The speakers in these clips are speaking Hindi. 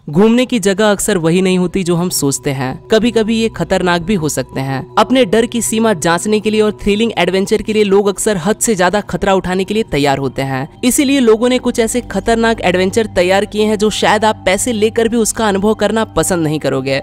घूमने की जगह अक्सर वही नहीं होती जो हम सोचते हैं। कभी कभी ये खतरनाक भी हो सकते हैं। अपने डर की सीमा जांचने के लिए और थ्रिलिंग एडवेंचर के लिए लोग अक्सर हद से ज्यादा खतरा उठाने के लिए तैयार होते हैं। इसीलिए लोगों ने कुछ ऐसे खतरनाक एडवेंचर तैयार किए हैं जो शायद आप पैसे लेकर भी उसका अनुभव करना पसंद नहीं करोगे।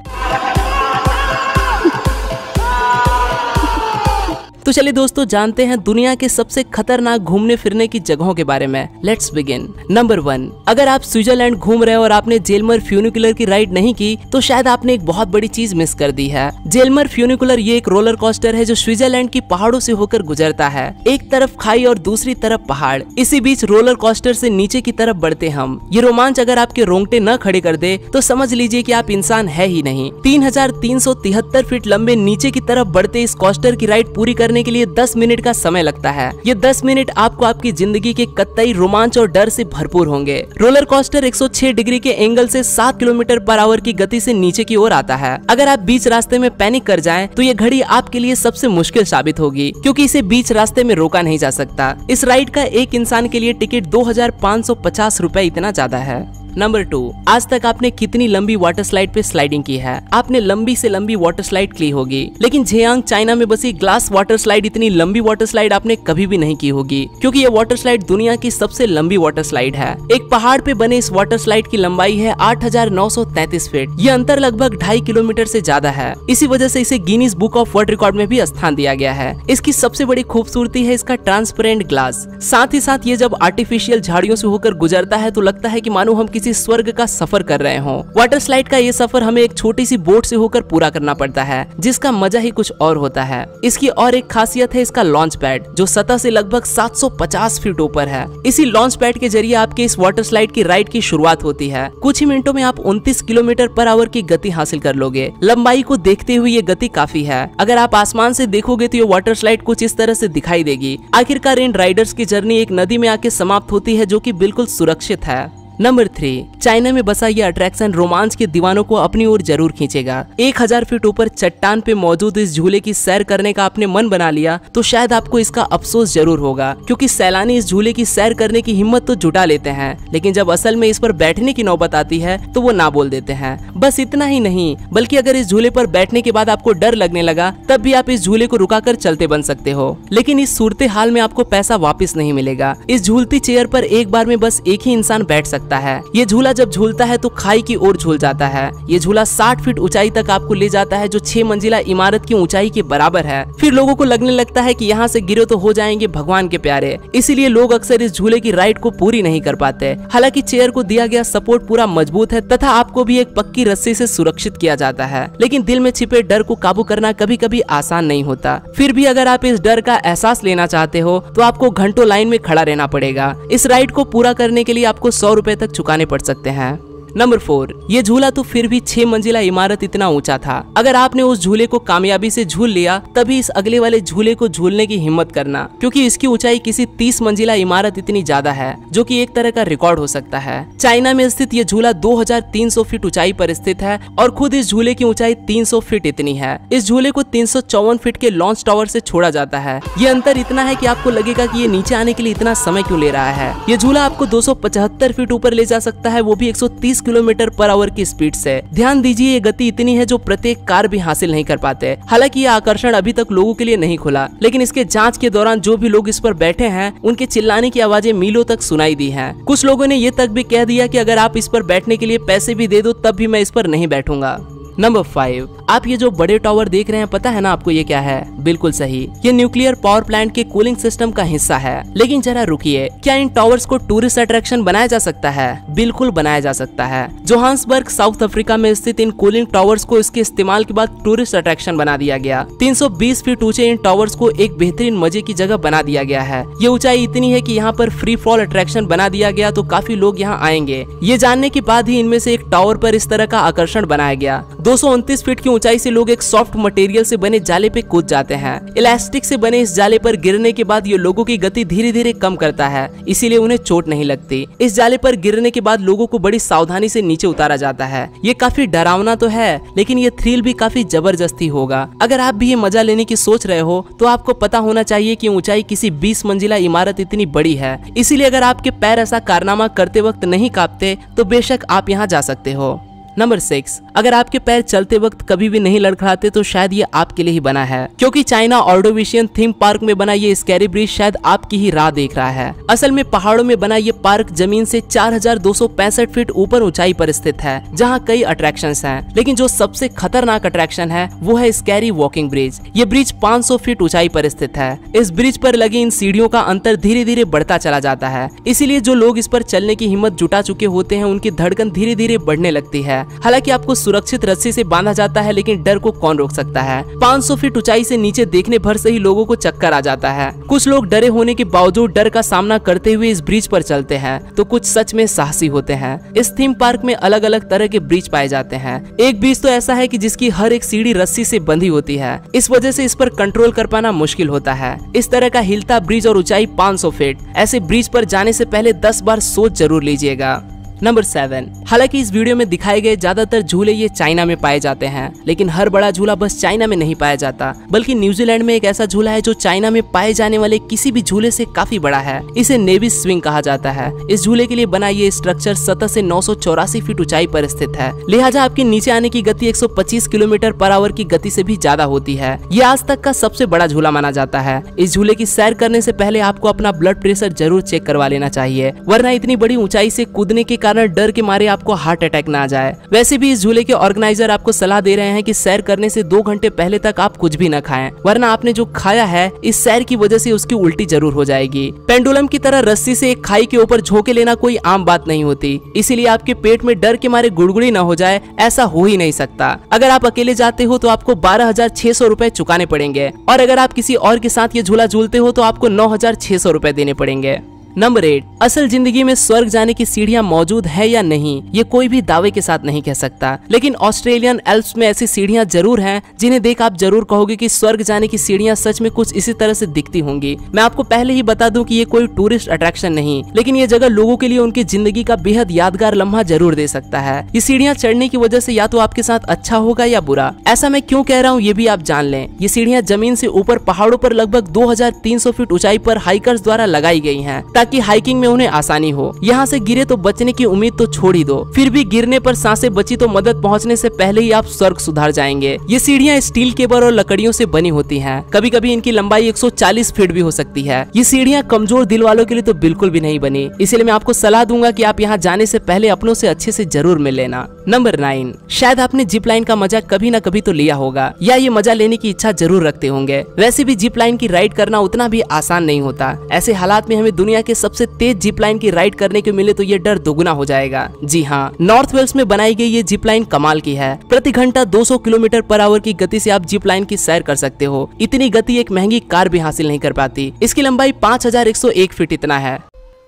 तो चलिए दोस्तों, जानते हैं दुनिया के सबसे खतरनाक घूमने फिरने की जगहों के बारे में। Let's begin. नंबर 1, अगर आप स्विट्जरलैंड घूम रहे हो और आपने जेलमर फ्यूनिकुलर की राइड नहीं की तो शायद आपने एक बहुत बड़ी चीज मिस कर दी है। जेलमर फ्यूनिकुलर ये एक रोलर कोस्टर है जो स्विट्जरलैंड की पहाड़ों से होकर गुजरता है। एक तरफ खाई और दूसरी तरफ पहाड़, इसी बीच रोलर कोस्टर से नीचे की तरफ बढ़ते हम। ये रोमांच अगर आपके रोंगटे न खड़े कर दे तो समझ लीजिए कि आप इंसान है ही नहीं। 3373 फीट लंबे नीचे की तरफ बढ़ते इस कोस्टर की राइड पूरी करने के लिए 10 मिनट का समय लगता है। ये 10 मिनट आपको आपकी जिंदगी के कतई रोमांच और डर से भरपूर होंगे। रोलर कोस्टर 106 डिग्री के एंगल से 7 किलोमीटर पर आवर की गति से नीचे की ओर आता है। अगर आप बीच रास्ते में पैनिक कर जाएं, तो ये घड़ी आपके लिए सबसे मुश्किल साबित होगी, क्योंकि इसे बीच रास्ते में रोका नहीं जा सकता। इस राइड का एक इंसान के लिए टिकट 2550 रुपए इतना ज्यादा है। नंबर 2, आज तक आपने कितनी लंबी वाटर स्लाइड पे स्लाइडिंग की है? आपने लंबी से लंबी वाटर स्लाइड की होगी, लेकिन झेयांग चाइना में बसी ग्लास वाटर स्लाइड इतनी लंबी वाटर स्लाइड आपने कभी भी नहीं की होगी, क्योंकि ये वाटर स्लाइड दुनिया की सबसे लंबी वाटर स्लाइड है। एक पहाड़ पे बने इस वाटर स्लाइड की लंबाई है 8933 फीट। ये अंतर लगभग 2.5 किलोमीटर से ज्यादा है। इसी वजह से इसे Guinness book of world record में भी स्थान दिया गया है। इसकी सबसे बड़ी खूबसूरती है इसका ट्रांसपेरेंट ग्लास। साथ ही साथ ये जब आर्टिफिशियल झाड़ियों से होकर गुजरता है तो लगता है कि मानो हम किसी स्वर्ग का सफर कर रहे हों। वाटर स्लाइड का ये सफर हमें एक छोटी सी बोट से होकर पूरा करना पड़ता है, जिसका मजा ही कुछ और होता है। इसकी और एक खासियत है इसका लॉन्च पैड, जो सतह से लगभग 750 फीट ऊपर है। इसी लॉन्च पैड के जरिए आपके इस वाटर स्लाइड की राइड की शुरुआत होती है। कुछ ही मिनटों में आप 29 किलोमीटर पर आवर की गति हासिल कर लोगे। लंबाई को देखते हुए ये गति काफी है। अगर आप आसमान से देखोगे तो ये वाटर स्लाइड कुछ इस तरह से दिखाई देगी। आखिरकार इन राइडर्स की जर्नी एक नदी में आके समाप्त होती है, जो कि बिल्कुल सुरक्षित है। नंबर 3, चाइना में बसा ये अट्रैक्शन रोमांच के दीवानों को अपनी ओर जरूर खींचेगा। 1000 फीट ऊपर चट्टान पे मौजूद इस झूले की सैर करने का आपने मन बना लिया तो शायद आपको इसका अफसोस जरूर होगा, क्योंकि सैलानी इस झूले की सैर करने की हिम्मत तो जुटा लेते हैं, लेकिन जब असल में इस पर बैठने की नौबत आती है तो वो ना बोल देते हैं। बस इतना ही नहीं, बल्कि अगर इस झूले पर बैठने के बाद आपको डर लगने लगा तब भी आप इस झूले को रुकाकर चलते बन सकते हो, लेकिन इस सूरत हाल में आपको पैसा वापस नहीं मिलेगा। इस झूलती चेयर पर एक बार में बस एक ही इंसान बैठ सकता है। ये झूला जब झूलता है तो खाई की ओर झूल जाता है। ये झूला 60 फीट ऊंचाई तक आपको ले जाता है, जो 6 मंजिला इमारत की ऊंचाई के बराबर है। फिर लोगों को लगने लगता है कि यहाँ से गिरे तो हो जाएंगे भगवान के प्यारे, इसीलिए लोग अक्सर इस झूले की राइड को पूरी नहीं कर पाते। हालांकि चेयर को दिया गया सपोर्ट पूरा मजबूत है तथा आपको भी एक पक्की रस्सी से सुरक्षित किया जाता है, लेकिन दिल में छिपे डर को काबू करना कभी कभी आसान नहीं होता। फिर भी अगर आप इस डर का एहसास लेना चाहते हो तो आपको घंटों लाइन में खड़ा रहना पड़ेगा। इस राइड को पूरा करने के लिए आपको 100 रुपए तक चुकाने पड़ सकते हैं। नंबर 4, ये झूला तो फिर भी 6 मंजिला इमारत इतना ऊंचा था। अगर आपने उस झूले को कामयाबी से झूल लिया तभी इस अगले वाले झूले को झूलने की हिम्मत करना, क्योंकि इसकी ऊंचाई किसी 30 मंजिला इमारत इतनी ज्यादा है, जो कि एक तरह का रिकॉर्ड हो सकता है। चाइना में स्थित ये झूला 2300 फीट ऊंचाई पर स्थित है और खुद इस झूले की ऊंचाई 300 फीट इतनी है। इस झूले को 354 फीट के लॉन्च टावर से छोड़ा जाता है। ये अंतर इतना है कि आपको लगेगा कि ये नीचे आने के लिए इतना समय क्यों ले रहा है। ये झूला आपको 275 फीट ऊपर ले जा सकता है, वो भी 130 किलोमीटर पर आवर की स्पीड से। ध्यान दीजिए, ये गति इतनी है जो प्रत्येक कार भी हासिल नहीं कर पाते। हालांकि ये आकर्षण अभी तक लोगों के लिए नहीं खुला, लेकिन इसके जांच के दौरान जो भी लोग इस पर बैठे हैं उनके चिल्लाने की आवाजें मीलों तक सुनाई दी हैं। कुछ लोगों ने ये तक भी कह दिया कि अगर आप इस पर बैठने के लिए पैसे भी दे दो तब भी मैं इस पर नहीं बैठूंगा। नंबर 5, आप ये जो बड़े टावर देख रहे हैं, पता है ना आपको ये क्या है? बिल्कुल सही, ये न्यूक्लियर पावर प्लांट के कूलिंग सिस्टम का हिस्सा है। लेकिन जरा रुकिए, क्या इन टावर्स को टूरिस्ट अट्रैक्शन बनाया जा सकता है? बिल्कुल बनाया जा सकता है। जोहान्सबर्ग साउथ अफ्रीका में स्थित इन कूलिंग टावर्स को इसके इस्तेमाल के बाद टूरिस्ट अट्रैक्शन बना दिया गया। 320 फीट ऊंचे इन टावर्स को एक बेहतरीन मजे की जगह बना दिया गया है। ये ऊंचाई इतनी है कि यहाँ पर फ्री फॉल अट्रैक्शन बना दिया गया तो काफी लोग यहाँ आएंगे। ये जानने के बाद ही इनमें से एक टावर पर इस तरह का आकर्षण बनाया गया। 229 फीट की ऊंचाई से लोग एक सॉफ्ट मटेरियल से बने जाले पे कूद जाते हैं। इलास्टिक से बने इस जाले पर गिरने के बाद ये लोगों की गति धीरे धीरे कम करता है, इसीलिए उन्हें चोट नहीं लगती। इस जाले पर गिरने के बाद लोगों को बड़ी सावधानी से नीचे उतारा जाता है। ये काफी डरावना तो है, लेकिन ये थ्रिल भी काफी जबरदस्ती होगा। अगर आप भी ये मजा लेने की सोच रहे हो तो आपको पता होना चाहिए कि ऊंचाई किसी 20 मंजिला इमारत इतनी बड़ी है, इसीलिए अगर आपके पैर ऐसा कारनामा करते वक्त नहीं कांपते तो बेशक आप यहाँ जा सकते हो। नंबर 6, अगर आपके पैर चलते वक्त कभी भी नहीं लड़खड़ाते तो शायद ये आपके लिए ही बना है, क्योंकि चाइना ऑर्डोविशियन थीम पार्क में बना ये स्कैरी ब्रिज शायद आपकी ही राह देख रहा है। असल में पहाड़ों में बना ये पार्क जमीन से 4265 फीट ऊपर ऊंचाई पर स्थित है, जहां कई अट्रैक्शंस हैं, लेकिन जो सबसे खतरनाक अट्रैक्शन है वो है स्कैरी वॉकिंग ब्रिज। ये ब्रिज 500 फीट ऊंचाई पर स्थित है। इस ब्रिज पर लगी इन सीढ़ियों का अंतर धीरे धीरे बढ़ता चला जाता है, इसीलिए जो लोग इस पर चलने की हिम्मत जुटा चुके होते हैं उनकी धड़कन धीरे धीरे बढ़ने लगती है। हालांकि आपको सुरक्षित रस्सी से बांधा जाता है, लेकिन डर को कौन रोक सकता है। 500 फीट ऊंचाई से नीचे देखने भर से ही लोगों को चक्कर आ जाता है। कुछ लोग डरे होने के बावजूद डर का सामना करते हुए इस ब्रिज पर चलते हैं, तो कुछ सच में साहसी होते हैं। इस थीम पार्क में अलग अलग तरह के ब्रिज पाए जाते हैं। एक ब्रिज तो ऐसा है कि जिसकी हर एक सीढ़ी रस्सी से बंधी होती है, इस वजह से इस पर कंट्रोल कर पाना मुश्किल होता है। इस तरह का हिलता ब्रिज और ऊंचाई 500 फीट, ऐसे ब्रिज पर जाने से पहले 10 बार सोच जरूर लीजिएगा। नंबर 7, हालांकि इस वीडियो में दिखाए गए ज्यादातर झूले ये चाइना में पाए जाते हैं, लेकिन हर बड़ा झूला बस चाइना में नहीं पाया जाता, बल्कि न्यूजीलैंड में एक ऐसा झूला है जो चाइना में पाए जाने वाले किसी भी झूले से काफी बड़ा है। इसे नेवी स्विंग कहा जाता है। इस झूले के लिए बना ये स्ट्रक्चर सतह से 984 फीट ऊंचाई पर स्थित है, लिहाजा आपके नीचे आने की गति 125 किलोमीटर पर आवर की गति से भी ज्यादा होती है। ये आज तक का सबसे बड़ा झूला माना जाता है। इस झूले की सैर करने से पहले आपको अपना ब्लड प्रेशर जरूर चेक करवा लेना चाहिए, वरना इतनी बड़ी ऊंचाई से कूदने के कारण डर के मारे आपको हार्ट अटैक ना आ जाए। वैसे भी इस झूले के ऑर्गेनाइजर आपको सलाह दे रहे हैं कि सैर करने से 2 घंटे पहले तक आप कुछ भी न खाएं, वरना आपने जो खाया है इस सैर की वजह से उसकी उल्टी जरूर हो जाएगी। पेंडुलम की तरह रस्सी से एक खाई के ऊपर झोंके लेना कोई आम बात नहीं होती, इसीलिए आपके पेट में डर के मारे गुड़गुड़ी न हो जाए, ऐसा हो ही नहीं सकता। अगर आप अकेले जाते हो तो आपको 12,600 रुपए चुकाने पड़ेंगे, और अगर आप किसी और के साथ ये झूला झूलते हो तो आपको 9,600 रुपए देने पड़ेंगे। नंबर 8, असल जिंदगी में स्वर्ग जाने की सीढ़ियां मौजूद है या नहीं ये कोई भी दावे के साथ नहीं कह सकता, लेकिन ऑस्ट्रेलियन एल्प्स में ऐसी सीढ़ियां जरूर हैं जिन्हें देख आप जरूर कहोगे कि स्वर्ग जाने की सीढ़ियां सच में कुछ इसी तरह से दिखती होंगी। मैं आपको पहले ही बता दूं कि ये कोई टूरिस्ट अट्रैक्शन नहीं, लेकिन ये जगह लोगों के लिए उनकी जिंदगी का बेहद यादगार लम्हा जरूर दे सकता है। ये सीढ़ियां चढ़ने की वजह से या तो आपके साथ अच्छा होगा या बुरा। ऐसा मैं क्यों कह रहा हूँ ये भी आप जान लें। ये सीढ़ियां जमीन से ऊपर पहाड़ों पर लगभग 2300 फीट ऊंचाई पर हाइकर्स द्वारा लगाई गई है, ताकि हाइकिंग में उन्हें आसानी हो। यहाँ से गिरे तो बचने की उम्मीद तो छोड़ ही दो, फिर भी गिरने पर सांसें बची तो मदद पहुँचने से पहले ही आप स्वर्ग सुधार जाएंगे। ये सीढ़ियाँ स्टील केबल और लकड़ियों से बनी होती हैं। कभी कभी इनकी लंबाई 140 फीट भी हो सकती है। ये सीढ़ियाँ कमजोर दिल वालों के लिए तो बिल्कुल भी नहीं बनी, इसलिए मैं आपको सलाह दूंगा कि आप यहाँ जाने से पहले अपनों से अच्छे से जरूर मिल लेना। नंबर 9, शायद आपने जिप लाइन का मजा कभी न कभी तो लिया होगा, या ये मजा लेने की इच्छा जरूर रखते होंगे। वैसे भी जिप लाइन की राइड करना उतना भी आसान नहीं होता। ऐसे हालात में हमें दुनिया के सबसे तेज जिप लाइन की राइड करने को मिले तो ये डर दोगुना हो जाएगा। जी हाँ, नॉर्थ वेल्स में बनाई गई ये जिप लाइन कमाल की है। प्रति घंटा 200 किलोमीटर पर आवर की गति से आप जिप लाइन की सैर कर सकते हो। इतनी गति एक महंगी कार भी हासिल नहीं कर पाती। इसकी लंबाई 5101 फीट इतना है।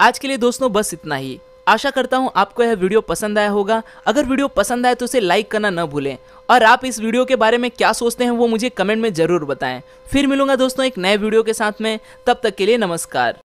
आज के लिए दोस्तों बस इतना ही। आशा करता हूँ आपको यह वीडियो पसंद आया होगा। अगर वीडियो पसंद आए तो इसे लाइक करना न भूलें, और आप इस वीडियो के बारे में क्या सोचते हैं वो मुझे कमेंट में जरूर बताएं। फिर मिलूंगा दोस्तों एक नए वीडियो के साथ में, तब तक के लिए नमस्कार।